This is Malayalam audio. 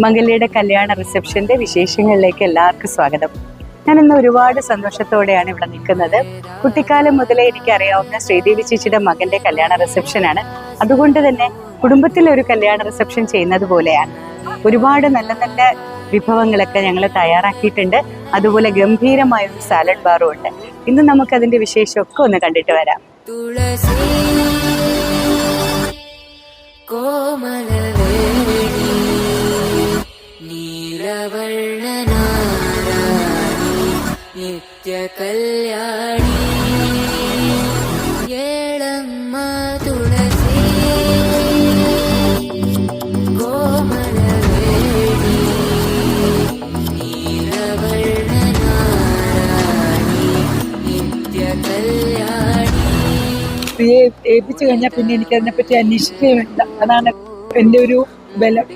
മംഗല്യയുടെ കല്യാണ റിസപ്ഷന്റെ വിശേഷങ്ങളിലേക്ക് എല്ലാവർക്കും സ്വാഗതം. ഞാൻ ഇന്ന് ഒരുപാട് സന്തോഷത്തോടെയാണ് ഇവിടെ നിൽക്കുന്നത്. കുട്ടിക്കാലം മുതലേ എനിക്കറിയാവുന്ന ശ്രീദേവി ചേച്ചിയുടെ മകന്റെ കല്യാണ റിസപ്ഷനാണ്. അതുകൊണ്ട് തന്നെ കുടുംബത്തിലെ ഒരു കല്യാണ റിസപ്ഷൻ ചെയ്യുന്നത് പോലെയാണ്. ഒരുപാട് നല്ല നല്ല വിഭവങ്ങളൊക്കെ ഞങ്ങൾ തയ്യാറാക്കിയിട്ടുണ്ട്. അതുപോലെ ഗംഭീരമായ ഒരു സാലഡ് ബാറും ഉണ്ട്. ഇന്ന് നമുക്ക് അതിന്റെ വിശേഷമൊക്കെ ഒന്ന് കണ്ടിട്ട് വരാം. നിത്യ കല്യാണി ഏളമ്മ തുളസി കോമലവേണി നീലവർണ്ണ നാരായണി നിത്യ കല്യാണി. സ്ത്രീയെ ഏൽപ്പിച്ചു കഴിഞ്ഞാൽ പിന്നെ എനിക്കതിനെപ്പറ്റി അന്വേഷിക്കുകയുമില്ല. അതാണ് എൻ്റെ ഒരു ബലം.